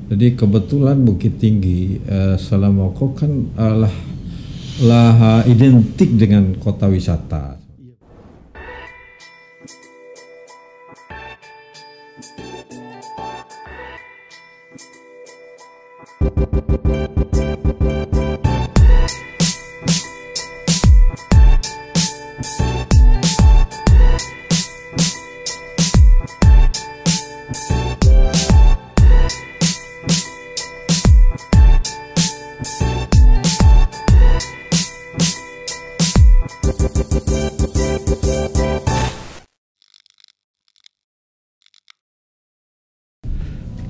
Jadi kebetulan Bukit Tinggi Selamoko kan lah identik dengan kota wisata.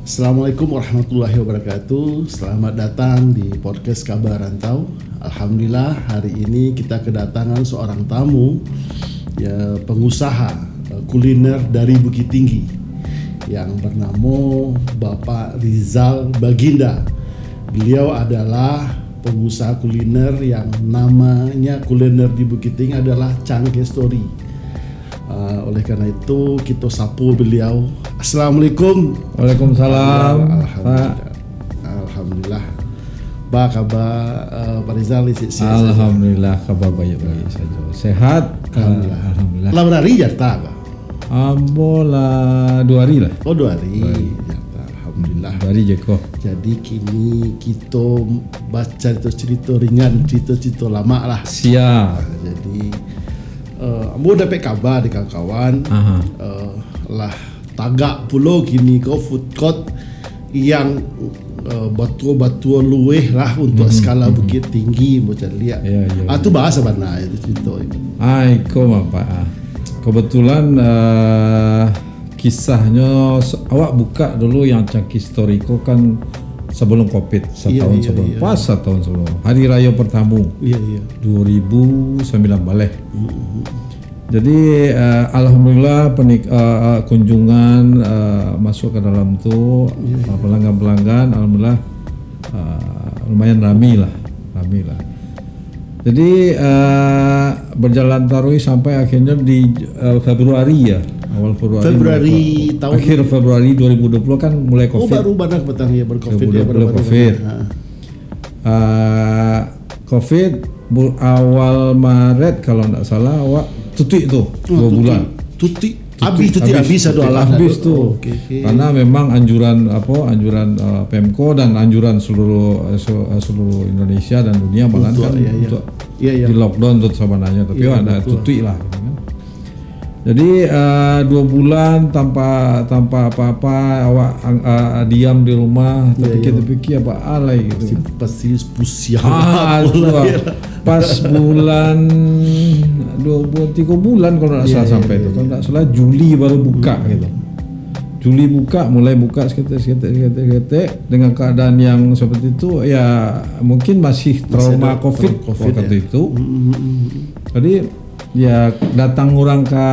Assalamualaikum warahmatullahi wabarakatuh. Selamat datang di podcast Kabar Rantau. Alhamdulillah hari ini kita kedatangan seorang tamu, ya, pengusaha kuliner dari Bukit Tinggi yang bernama Bapak Rizal Baginda. Beliau adalah pengusaha kuliner yang namanya kuliner di Bukit Tinggi adalah Cangke Story. Oleh karena itu kita sapu beliau. Assalamualaikum. Waalaikumsalam. Alhamdulillah. Ba kabar Pak Rizal sehat. Alhamdulillah kabar baik-baik saja. Sehat. Alhamdulillah. Lah berari Jakarta, Pak? Bola 2 hari lah. Oh 2 hari. Jakarta. Alhamdulillah. 2 hari je kok. Jadi kini kita baca cerita ringan, cerita lama lah. Siap. Jadi ambo dapat kabar di kawan-kawan lah tagak pulau kini ke food court yang batu-batu luweh lah untuk skala Bukit Tinggi macam lihat. Itu bahasa mana itu cerita itu. Bapak. Kebetulan kisahnya awak buka dulu yang Cangke Story kan sebelum Covid setahun sebelum. Pas setahun sebelum hari raya pertama 2009 balik. Jadi alhamdulillah kunjungan masuk ke dalam tu pelanggan-pelanggan alhamdulillah lumayan ramai lah. Jadi berjalan tarui sampai akhirnya di Februari ya. Awal Februari tahun akhir Februari 2020 kan mulai Covid. Oh baru badak petang ya berCovid ya Covid. Covid awal Maret kalau tidak salah awak tutup tu 2 bulan. Habis tuh. Okay. Karena memang anjuran Pemko dan anjuran seluruh Indonesia dan dunia malah kan untuk di lockdown tuh sebenarnya tapi ada tutup lah. Jadi 2 bulan tanpa apa-apa awak diam di rumah terpikir apa alay gitu. Pasti pusing. Pas bulan 2 bulan 3 bulan kalau tidak salah sampai itu. Kalau tidak salah Juli baru buka gitu. Juli mulai buka seketik dengan keadaan yang seperti itu ya mungkin masih trauma COVID waktu itu. Jadi ya datang orang ke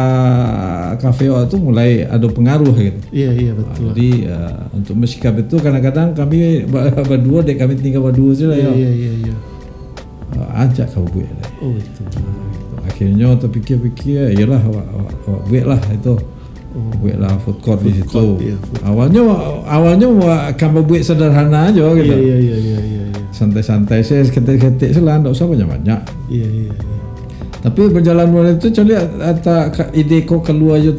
kafe itu mulai ada pengaruh gitu. Iya betul. Jadi untuk bersikap itu kadang-kadang kami berdua kami tinggal berdua saja ya. Iya. Ajak kau buat lah. Oh itu. Akhirnya terpikir-pikir iyalah buat lah itu. Buat lah food court di situ. Awalnya kami buat sederhana aja gitu. Iya. Santai-santai saya ketik-ketik selang, tak usah banyak-banyak. Iya. Tapi berjalan mulai itu cari ide kok keluar itu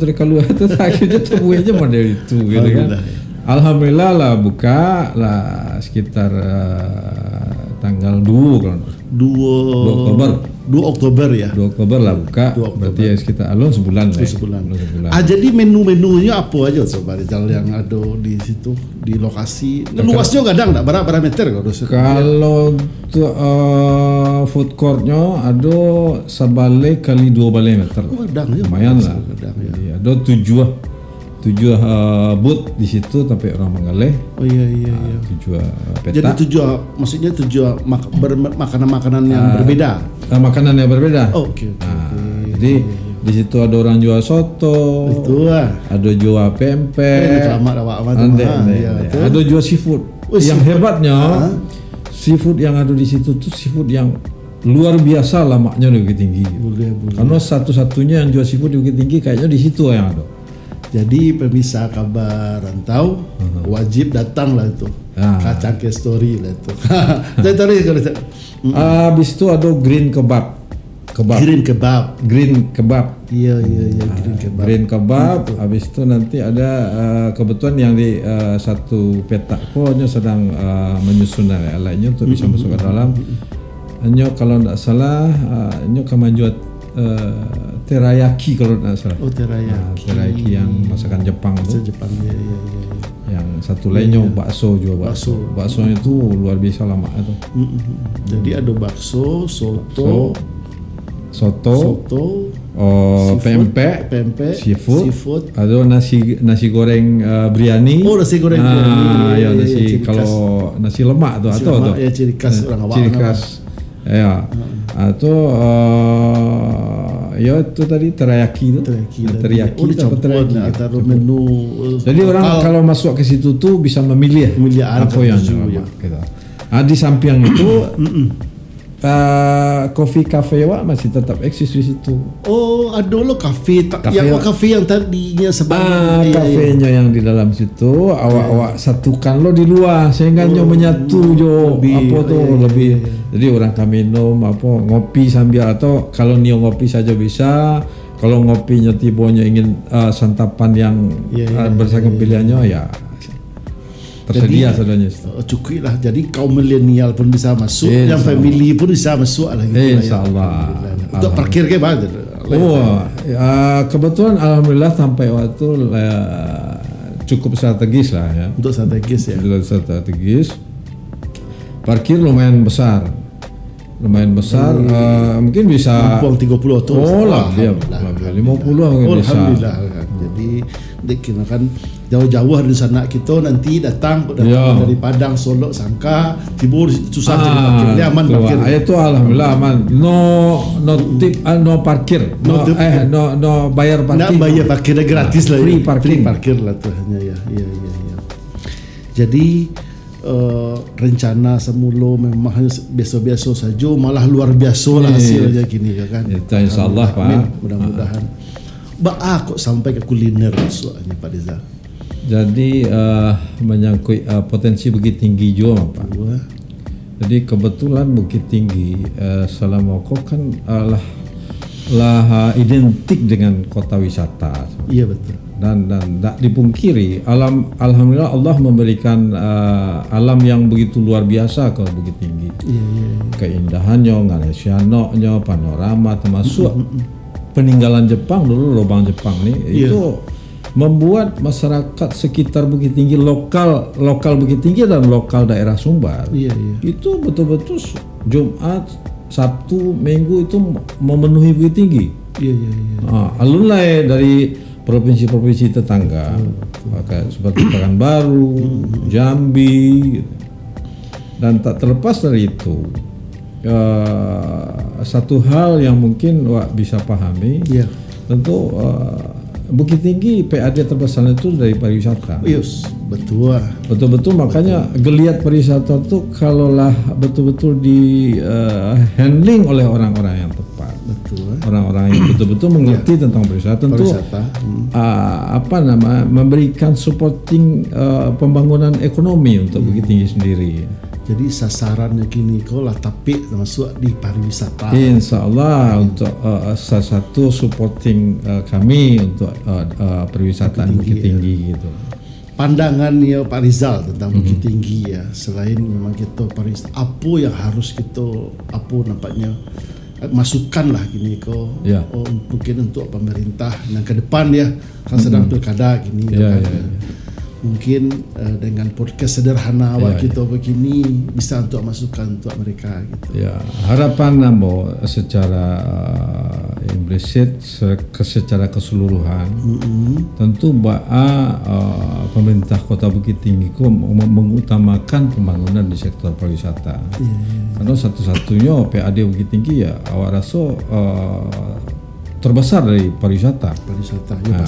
akhirnya temuin aja model itu gitu kan. Alhamdulillah lah buka lah sekitar tanggal 2 Oktober ya. 2 Oktober lah buka. Berarti ya sekitar sebulan. Jadi menu-menunya apa aja Sobat Rizal yang ada di situ di lokasi? Luasnya kadang enggak berapa meter kalau food courtnya ada sebalik kali 2 balai meter. Lumayan lah. Ada 7 booth di situ tapi orang menggaleh. Oh iya. 7 peta. Jadi maksudnya makanan-makanan yang berbeda. Makanan yang berbeda. Oh, oke. Jadi di situ ada orang jual soto. Itu ada jual pempek. Ada jual seafood. Yang hebatnya seafood yang ada di situ tuh seafood yang luar biasa lamaknya di Bukit Tinggi. Karena satu-satunya yang jual seafood di Bukit Tinggi kayaknya di situ yang ada. Jadi pemirsa Kabar Rantau wajib datang lah itu. Kacang ke story lah itu. Habis itu ada green kebab. Green kebab. Iya, green kebab. Green kebab. Habis itu nanti ada kebetulan yang di satu petak konya sedang menyusun lainnya untuk bisa masuk ke dalam. Hanya kalau tidak salah, hanya kemanjuan teriyaki kalau tidak salah. Oh, teriyaki yang masakan Jepang tuh. Jepang, iya. Yang satu lainnya bakso juga. Baksonya itu luar biasa lama itu. Jadi ada bakso, soto, pempek, seafood, ada nasi goreng biryani. Oh, nasi goreng biryani. Ya, kalau nasi lemak tuh atau ya ciri khas orang Awak. Ciri khas. Ya. Atau ya itu tadi teriyaki atau teriyaki taruh menu. Jadi orang kalau masuk ke situ tuh bisa memilih apa yang gitu. Di samping itu coffee cafe masih tetap eksis di situ. Oh, ada lo kafe yang tadinya sebelum kafenya yang di dalam situ awak satukan lo di luar sehingga menyatu lebih. Jadi orang kami minum ngopi sambil atau kalau nio ngopi saja bisa. Kalau ngopinya tibonya ingin santapan yang bersagam pilihannya ya tersedia sebenarnya. Cukup lah. Jadi kaum milenial pun bisa masuk, yang family pun bisa masuk lah. Insyaallah. Untuk parkir ke mana? Kebetulan alhamdulillah sampai waktu cukup strategis lah ya. Untuk strategis. Parkir lumayan besar. Mungkin bisa Puang 30 atau dia 50 mungkin bisa. Alhamdulillah. Jadi dikira kan jauh-jauh dari sana kita nanti datang dari Padang, Solo, Sangka, Tibur susah jadi parkirnya aman parkir. Itu alhamdulillah aman. No tip, no parkir. No bayar parkir. Nah, bayar parkirnya gratis lah. Free parkir lah tuh hanya ya. Jadi rencana semula memang hanya biasa-biasa saja, malah luar biasa lah hasilnya gini kan. Insyaallah Pak. Mudah-mudahan. Kok sampai ke kuliner soalnya Pak Deza. Jadi menyangkut potensi Bukit Tinggi juga Pak. Jadi kebetulan Bukit Tinggi selama kan lah identik dengan kota wisata. Iya betul. Dan tak dipungkiri alhamdulillah Allah memberikan alam yang begitu luar biasa ke Bukit Tinggi. Keindahannya, ngaresiannya, panorama termasuk peninggalan Jepang dulu, lubang Jepang nih itu membuat masyarakat sekitar Bukit Tinggi, lokal Bukit Tinggi dan lokal daerah Sumbar itu betul-betul Jumat, Sabtu, Minggu itu memenuhi Bukit Tinggi. Alun-alun dari provinsi-provinsi tetangga, seperti Pekanbaru, Jambi, gitu. Dan tak terlepas dari itu, satu hal yang mungkin bisa pahami, tentu Bukit Tinggi PAD terbesar itu dari pariwisata. Yes, betul. Makanya geliat pariwisata itu kalaulah betul-betul di handling oleh orang-orang yang tepat. Orang-orang yang betul-betul mengerti tentang pariwisata, tentu memberikan supporting pembangunan ekonomi untuk Bukit Tinggi sendiri. Jadi sasarannya kini lah tapi termasuk di pariwisata. Insyaallah untuk salah satu supporting kami untuk pariwisataan Bukit Tinggi gitu. Pandangan Pak Rizal tentang Bukit Tinggi ya, selain memang kita pariwisata, apa yang harus kita nampaknya masukan lah gini mungkin untuk pemerintah yang ke depan kan sedang pilkada gini mungkin dengan podcast sederhana kita begini bisa untuk masukan untuk mereka gitu. Harapan namo secara implisit secara keseluruhan tentu pemerintah Kota Bukit Tinggi mengutamakan pembangunan di sektor pariwisata. Karena satu-satunya PAD Bukit Tinggi awak rasa terbesar dari pariwisata.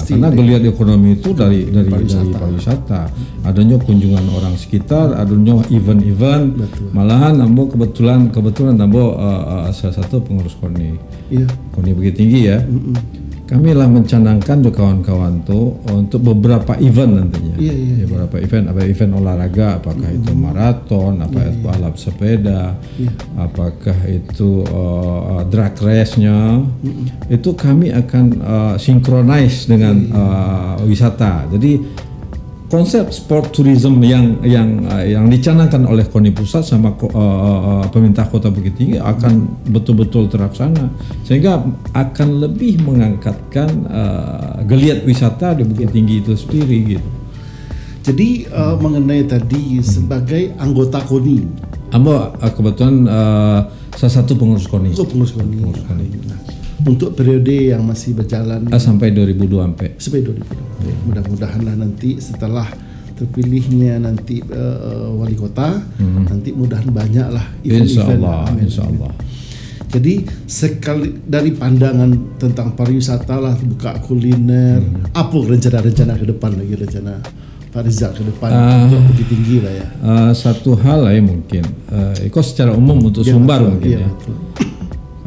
Karena geliat ekonomi itu dari pariwisata. Adanya kunjungan orang sekitar, adanya event-event. Malahan nambo kebetulan nambo salah satu pengurus KONI. KONI Bukit Tinggi ya. kami lah mencanangkan tuh kawan-kawan tuh untuk beberapa event nantinya. Beberapa event, apa event olahraga, apakah itu maraton, itu balap sepeda, apakah itu drag race-nya, itu kami akan synchronize dengan wisata. Jadi konsep sport tourism yang dicanangkan oleh KONI Pusat sama pemerintah Kota Bukit Tinggi akan betul-betul terlaksana, sehingga akan lebih mengangkatkan geliat wisata di Bukit Tinggi itu sendiri gitu. Jadi mengenai tadi sebagai anggota KONI, Ambo kebetulan salah satu pengurus KONI. Pengurus KONI. Untuk periode yang masih berjalan sampai 2024. Sampai 2024. Mudah-mudahanlah nanti setelah terpilihnya nanti wali kota, nanti mudahan banyaklah event-event. Insya Allah. Jadi sekali dari pandangan tentang pariwisata lah, buka kuliner, apa rencana-rencana ke depan lagi, rencana Pak Rizal ke depan untuk Bukit Tinggi lah ya. Satu hal lah ya mungkin, itu secara umum untuk Sumbar mungkin ya.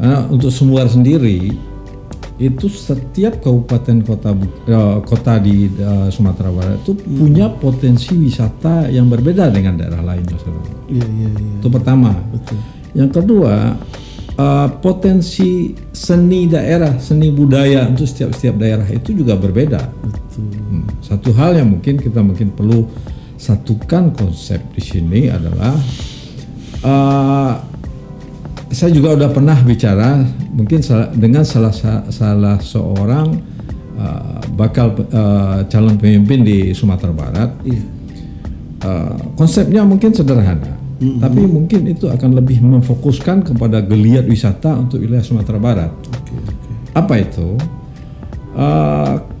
Karena untuk Sumbar sendiri itu setiap kabupaten kota di Sumatera Barat itu punya potensi wisata yang berbeda dengan daerah lainnya. Itu pertama. Betul. Yang kedua, potensi seni daerah, seni budaya untuk setiap daerah itu juga berbeda. Betul. Satu hal yang mungkin kita perlu satukan konsep di sini adalah saya juga udah pernah bicara mungkin dengan salah seorang bakal calon pemimpin di Sumatera Barat. Konsepnya mungkin sederhana, tapi mungkin itu akan lebih memfokuskan kepada geliat wisata untuk wilayah Sumatera Barat. Apa itu?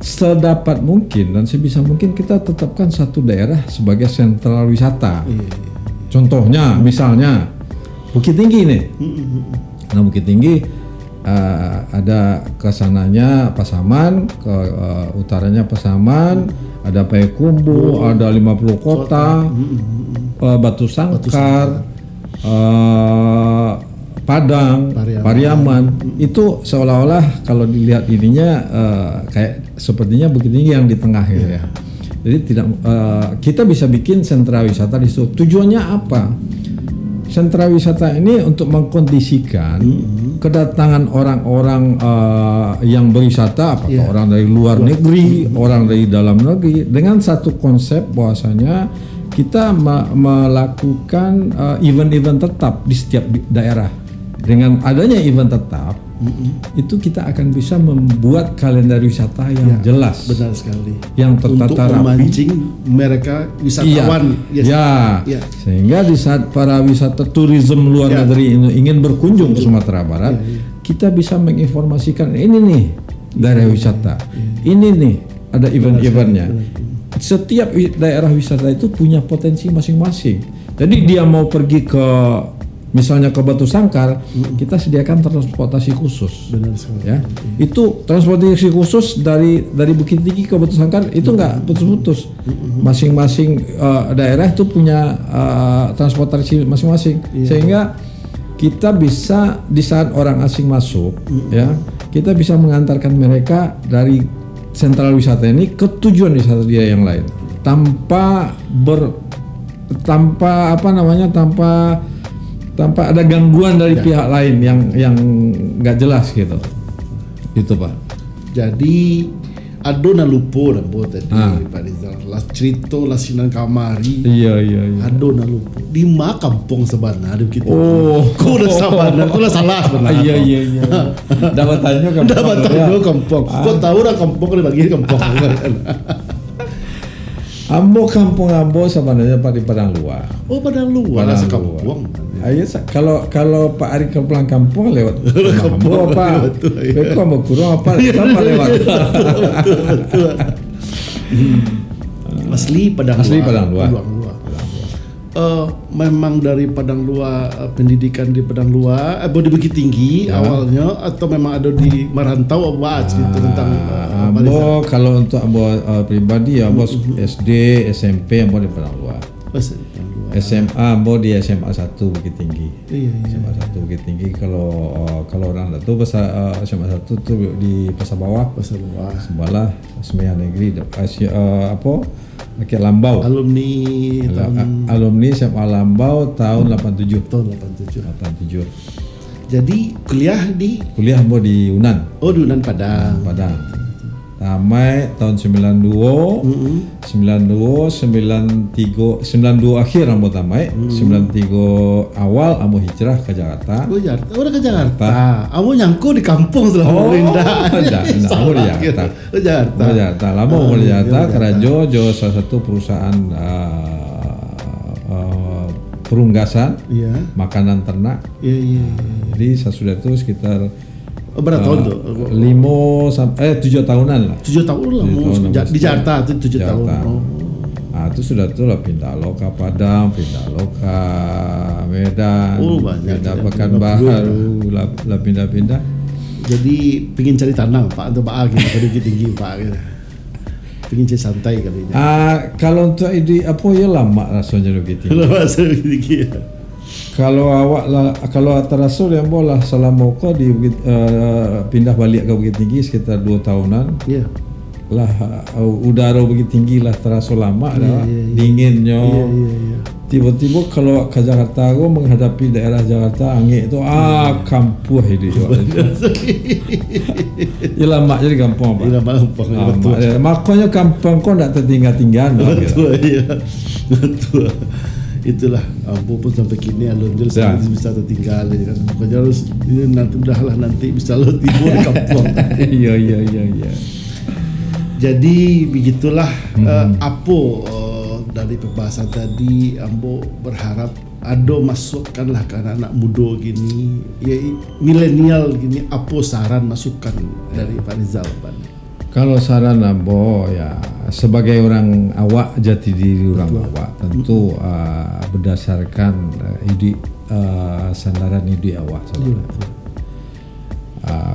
Sedapat mungkin dan sebisa mungkin kita tetapkan satu daerah sebagai sentral wisata. Contohnya, misalnya Bukit Tinggi nih. Nah, Bukit Tinggi ada kesananya Pasaman, ke utaranya Pasaman, ada Payakumbuh, ada 50 kota, Batu Sangkar, Padang, Pariaman. Itu seolah-olah kalau dilihat ininya kayak sepertinya Bukit Tinggi yang di tengah gitu ya. Jadi kita bisa bikin sentra wisata di situ. Tujuannya apa? Sentra wisata ini untuk mengkondisikan kedatangan orang-orang yang berwisata, apakah orang dari luar negeri, orang dari dalam negeri, dengan satu konsep bahwasanya kita melakukan event-event tetap di setiap daerah. Dengan adanya event tetap, itu kita akan bisa membuat kalender wisata yang jelas, benar sekali, yang tertata rapi, memancing mereka wisatawan, sehingga di saat para wisata tourism luar negeri ingin berkunjung ke Sumatera Barat, kita bisa menginformasikan ini nih daerah wisata, ini nih ada event-eventnya. Setiap daerah wisata itu punya potensi masing-masing. Jadi dia mau pergi ke misalnya ke Batu Sangkar, kita sediakan transportasi khusus. Benar sekali. Ya, itu transportasi khusus dari Bukit Tinggi ke Batu Sangkar itu nggak putus-putus. Masing-masing daerah itu punya transportasi masing-masing, sehingga kita bisa di saat orang asing masuk, ya, kita bisa mengantarkan mereka dari sentral wisata ini ke tujuan wisata dia yang lain, tanpa ada gangguan dari pihak lain yang nggak jelas gitu. Itu Pak. Jadi ado na lupo na buat tadi Pak Rizal. Las cerita las sinan kamari. Iya. Ado na lupo. Di ma kampung sebenarnya gitu. Oh, kau udah salah, kau udah salah sebenarnya. Iya. Dapat tanya kampung. Kau tahu dah kampung kalau bagi kampung. Ambo kampung Ambo sebenarnya Pak di Padang Luar. Oh, Padang Luar sekampung. Ayo kalau Pak Ari ke pulang kampung lewat Ambo Pak. Betul Ambo kurang apa lewat. Betul. Asli Padang Luar. Memang dari Padang Luar, pendidikan di Padang Luar, di Bukit Tinggi awalnya, atau memang ada di merantau gitu tentang Ambo. Kalau untuk Ambo pribadi ya Ambo SD, SMP Ambo di Padang Luar. SMA Ambo di SMA 1 Bukit Tinggi. Iya. SMA 1 Bukit Tinggi. Kalau orang itu SMA 1 tuh di Pasar Bawah. Sebelah Semeya Negeri Rakyat Lambau. Alumni SMA Lambau tahun 87. Tahun 87. Jadi kuliah Ambo di Unan. Oh, di Unan Padang. Sampai tahun 92, 92 akhir Ambo tamai, 93 awal Ambo hijrah ke Jakarta. Oh, udah ke Jakarta. Ambo nyangku di kampung setelah pindah. Ambo di Jakarta. Lama Ambo di Jakarta, Kerajo salah satu perusahaan perunggasan, makanan ternak. Iya. Jadi sesudah itu sekitar berapa tahun tuh? 7 tahunan lah. 7 tahun lah. Di Jakarta itu 7 tahun. Nah, itu sudah tuh lah pindah lo ke Padang, pindah lo ke Medan, pindah Pekanbaru, lah pindah. Jadi pingin cari tanah Pak atau Pak gitu, Bukit Tinggi Pak gitu. Pingin cari santai kali ini. Kalau untuk ide apa ya lama rasanya Bukit Tinggi. Lama Bukit Tinggi. Kalau terasul yang bola selama kau di pindah balik ke Bukit Tinggi sekitar 2 tahunan. Iya. Lah udara Bukit Tinggi lah terasa lama dah. Dinginnya. Iya. Tiba-tiba kalau ke Jakarta aku menghadapi daerah Jakarta angin itu kampuh hidup. Ya lama jadi kampung apa? Makanya kampung kau tak tertinggal-tinggal. Betul. Itulah Ambo pun sampai kini alhamdulillah bisa tertinggal kan. Pokoknya harus nanti bisa lo timbul di kampung. Iya. Jadi begitulah dari pembahasan tadi Ambo berharap Ado masukkanlah ke anak-anak muda gini, ya milenial gini, apa saran masukan dari Pak Rizal Pak? Kalau saran Ambo ya sebagai orang awak, jati diri orang awak tentu berdasarkan sandaran ide awak sebenarnya.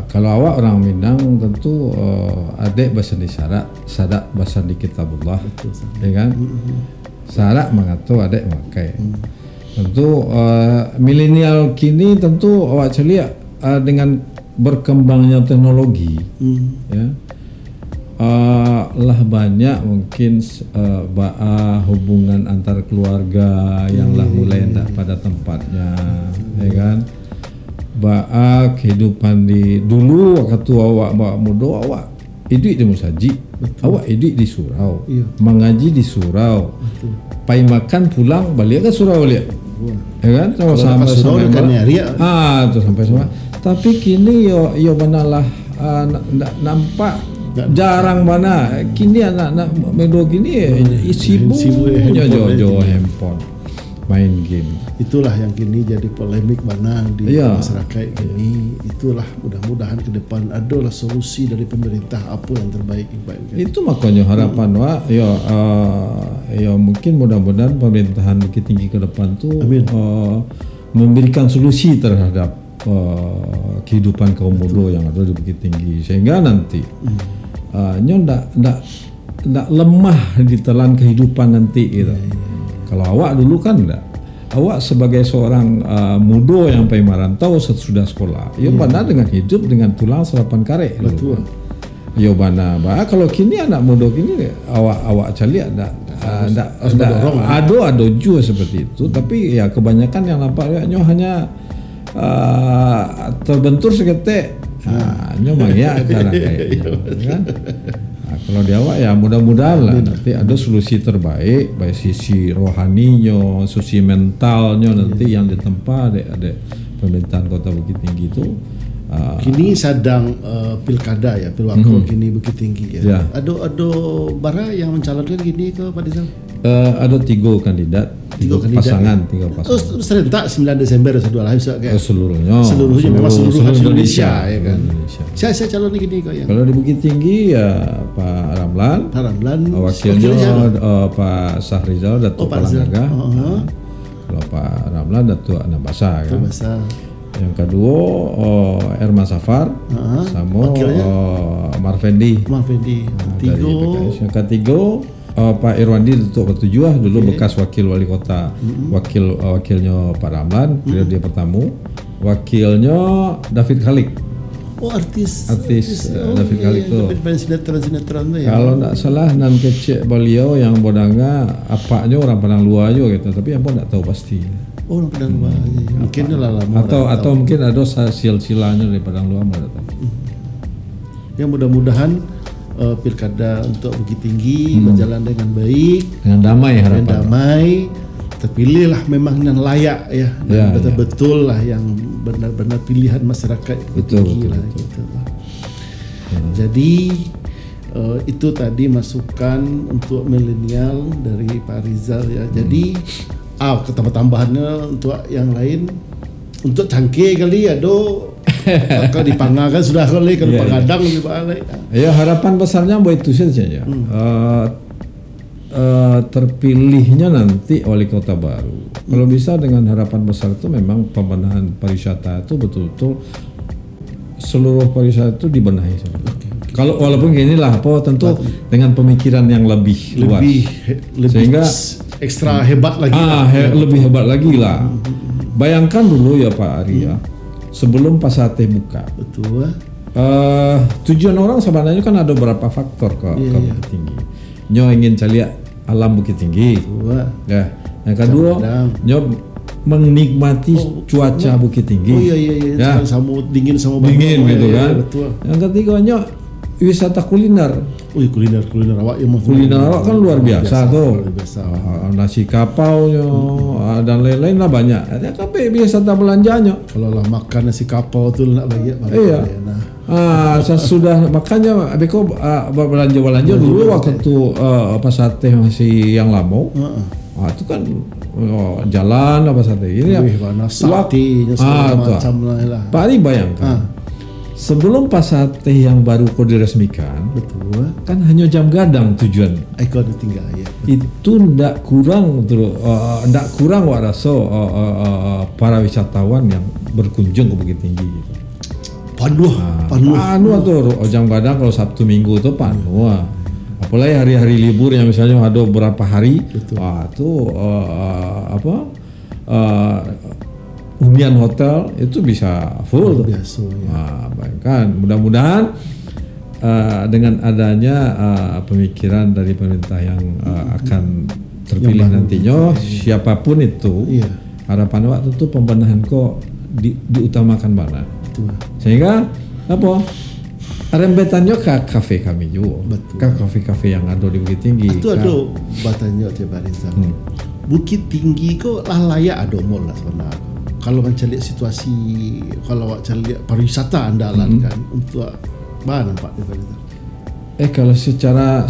Kalau awak orang Minang tentu adek bahasa di syarat, sadak bahasa di kitabullah, ya kan? Syarat mengatur adek makai. Tentu milenial kini tentu awak celia dengan berkembangnya teknologi, ya. Lah banyak mungkin hubungan antar keluarga yang lah mulai tidak pada tempatnya, ya kan? Kehidupan di dulu waktu awak muda awak hidup di Musaji, awak hidup di surau, mengaji di surau, pai makan pulang balik ke surau lihat, ya kan? Sama tuh sampai semua. Tapi kini yo manalah nampak jarang mana kini anak-anak medo gini sibuk jauh handphone main game. Itulah yang kini jadi polemik mana di masyarakat ini. Itulah mudah-mudahan ke depan adalah solusi dari pemerintah apa yang terbaik. Itu makanya harapan mungkin mudah-mudahan pemerintahan Bukit Tinggi ke depan tuh memberikan solusi terhadap kehidupan kaum muda yang ada di Bukit Tinggi sehingga nanti ndak lemah di telan kehidupan nanti gitu. Kalau awak dulu kan enggak. Awak sebagai seorang muda yang pengen merantau sesudah sekolah, bana dengan hidup dengan tulang serapan karet. Betul. Bana. Kalau kini anak muda kini awak cari ada juga seperti itu. Tapi ya kebanyakan yang nampaknya hanya terbentur seketik. Memang ya sekarang kayaknya, kan? Kalau di awak ya mudah-mudahan lah nanti ada solusi terbaik baik sisi rohaninya, sisi mentalnya nanti yang ditempa ada pemerintahan Kota Bukit Tinggi itu. Kini sedang pilkada ya, pilwakil kini Bukit Tinggi ya. Ada bara yang mencalonkan gini ke Pak Rizal? Ada 3 kandidat, 3 pasangan. Serentak 9 Desember dua lah kayak seluruhnya memang seluruh Indonesia ya kan. Indonesia. Saya calon gini kok ya. Kalau di Bukit Tinggi ya Pak Ramlan, wakilnya Pak Sahrizal Datuk Palanggaga. Kalau Pak Ramlan Datuk Anambasa kan. Yang kedua Erma Safar sama Marfendi. Tiga. Yang ketiga Pak Irwandi Tutuk Bertujuh dulu bekas wakil wali kota, wakilnya Pak Ramlan, dia pertama, wakilnya David Khalik. Oh artis David Khalik tuh. Sinetron ya. Kalau tidak salah nan kecek beliau yang bodanga apanya orang Padang Luar juga gitu, tapi apa tidak tahu pasti. Oh orang Padang Luar, mungkin lah lama. Atau mungkin ada silsilahnya dari Padang Luar, tidak tahu. Ya mudah-mudahan pilkada untuk Bukit Tinggi berjalan dengan baik, dengan damai harapan. Damai, terpilihlah memang yang layak ya, dan betul-betul lah yang benar-benar pilihan masyarakat Bukit Tinggi lah. Gitu. Jadi itu tadi masukan untuk milenial dari Pak Rizal ya. Jadi tambahannya untuk yang lain, untuk cangkir kali ya kalau dipangakan sudah kali, kalau pangadang lebih baik. Ya harapan besarnya buat itu saja ya. Terpilihnya nanti wali kota baru. Kalau bisa dengan harapan besar itu memang pembenahan pariwisata itu betul-betul seluruh pariwisata itu dibenahi. Kalau walaupun gini lah, tentu dengan pemikiran yang lebih luas, sehingga ekstra hebat lagi. Lebih hebat lagi lah. Bayangkan dulu ya Pak Arya, sebelum Pasar Teh buka. Betul. Tujuan orang sebenarnya kan ada beberapa faktor ke Bukit Tinggi. Nyo ingin cari alam Bukit Tinggi. Betul. Ya. Yang kedua, nyo menikmati cuaca Bukit Tinggi. Ya. Dingin gitu kan. Betul. Yang ketiga, nyo wisata kuliner. Kuliner awak yang kuliner awak kan luar biasa tuh. Nasi kapaunya dan lain-lain lah banyak. Tapi wisata belanjanya. Kalau lah makan nasi kapau tuh nak lagi. Iya. Saya sudah makanya beko belanja dulu waktu itu Pasar Teh masih yang lama. Itu kan jalan Pasar Teh ini ya. Sakti segala macam lah. Pak Ari bayangkan. Sebelum Pasar Teh yang baru diresmikan, betul, kan hanya jam gadang tujuan. Ikon tinggal ya. Itu ndak kurang waraso para wisatawan yang berkunjung ke Bukit Tinggi. Gitu. Panuh tuh jam gadang kalau Sabtu Minggu tuh panuh. Apalagi hari-hari libur yang misalnya ada beberapa hari, hunian hotel itu bisa full. Biasa, ya. Bayangkan, mudah-mudahan dengan adanya pemikiran dari pemerintah yang akan terpilih nantinya, siapapun itu, harapan waktu itu pembenahan kok diutamakan mana. Betul. Sehingga rembetannya ke kafe kami juga, ke kafe-kafe yang ada di Bukit Tinggi. Itu ada batannya coba Rizal. Bukit Tinggi kok layak ada mall lah sebenarnya. Kalau mencari situasi, kalau cari pariwisata andalan kan untuk mana nampak daripada kalau secara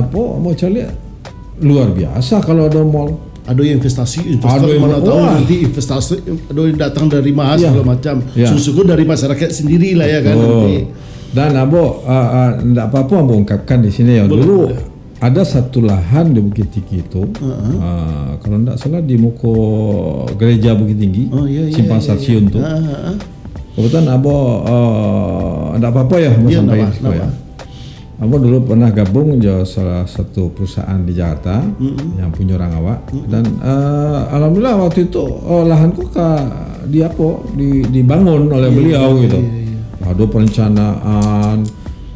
apa mau cari luar biasa kalau ada mall. Ada yang investasi mana tahu nanti investasi ada yang datang dari mahas segala macam. Susuku dari masyarakat sendiri lah ya kan nanti. Dan enggak apa-apa mau ungkapkan di sini ya. Dulu ada satu lahan di Bukit Tinggi itu, kalau tidak salah di Muko Gereja Bukit Tinggi, Simpang Stasiun tuh. Kebetulan tidak apa-apa ya mau sampaikan ya. Abo dulu pernah gabung di salah satu perusahaan di Jakarta yang punya orang awak dan alhamdulillah waktu itu lahanku dibangun oleh beliau gitu. Ada perencanaan.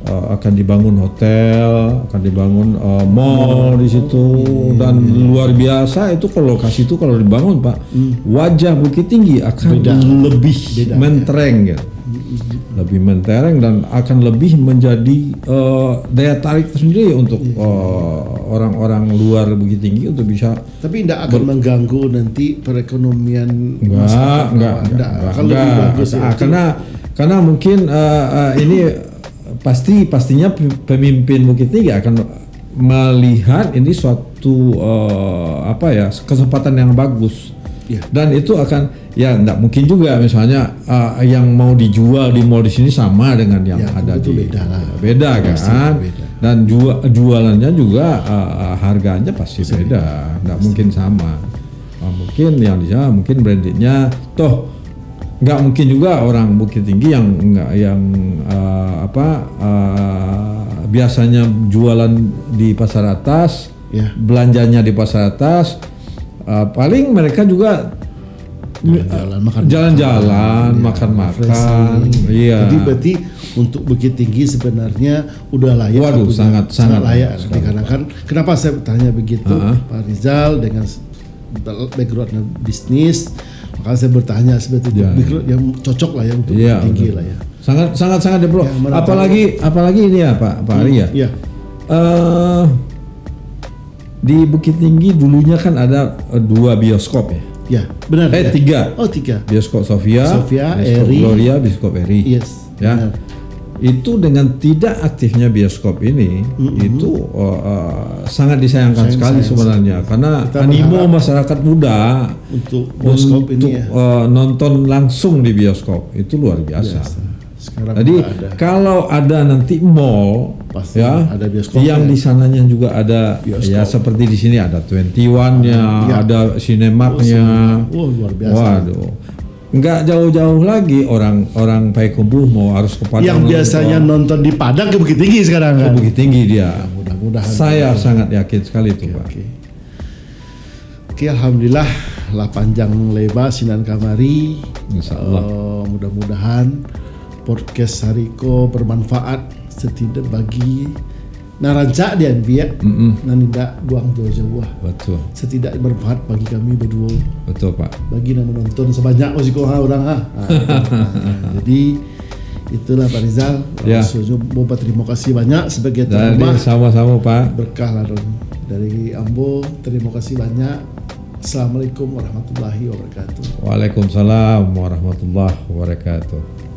Akan dibangun hotel, akan dibangun mall di situ dan luar biasa itu kalau lokasi itu kalau dibangun Pak, wajah Bukit Tinggi akan lebih mentereng ya. Lebih mentereng dan akan lebih menjadi daya tarik tersendiri untuk orang-orang luar Bukit Tinggi untuk bisa. Tapi tidak akan mengganggu nanti perekonomian. Enggak. Karena mungkin ini pastinya pemimpin Bukit Tinggi akan melihat ini suatu kesempatan yang bagus. Dan itu akan enggak mungkin juga misalnya yang mau dijual di mall di sini sama dengan yang ada di beda kan. Beda. Dan jualannya juga harganya pasti beda, enggak mungkin sama. Mungkin yang di sana mungkin brandingnya nggak mungkin juga orang Bukit Tinggi biasanya jualan di pasar atas Ya. belanjanya di pasar atas, paling mereka juga jalan-jalan, makan-makan. Iya. Jadi berarti untuk Bukit Tinggi sebenarnya udah layak. Waduh, sangat layak. Dikarenakan kenapa saya bertanya begitu, Pak Rizal dengan background bisnis, maka saya bertanya seperti itu. Background yang cocok lah ya untuk Bukit Tinggi lah ya. Sangat develop. Apalagi ini ya Pak Ari ya. Iya. Di Bukit Tinggi dulunya kan ada 2 bioskop ya. Ya, benar. 3. Oh, 3. Bioskop Sofia, bioskop Eri, Gloria, bioskop Eri. Yes. Ya. Benar. Itu dengan tidak aktifnya bioskop ini, itu sangat disayangkan sekali sebenarnya, karena kita animo masyarakat muda untuk bioskop ini ya. Nonton langsung di bioskop itu luar biasa. Sekarang Jadi kalau ada nanti mall, pasti ya, ada bioskop yang ya. di sananya juga ada bioskop. Ya seperti di sini ada 21-nya, ada Cinemark-nya. Luar biasa. Waduh. Enggak jauh-jauh lagi orang Payakumbuh mau harus ke Padang. Yang biasanya nonton di Padang ke Bukit Tinggi sekarang kan. Ke Bukit Tinggi dia. Ya, mudah-mudahan. Saya sangat yakin sekali itu, Pak. Oke, alhamdulillah lah panjang lebar sinan kamari. Insyaallah. Mudah-mudahan podcast Hariko bermanfaat setidak bagi naranca dia biar nanti buang jauh-jauh. Betul. Setidak bermanfaat bagi kami berdua. Betul Pak. Bagi yang menonton sebanyak orang jadi itulah Pak Rizal. Ya. Mau terima kasih banyak sebagai tuan rumah. Sama-sama Pak. Berkah lah dari Ambo. Terima kasih banyak. Assalamualaikum warahmatullahi wabarakatuh. Waalaikumsalam warahmatullahi wabarakatuh.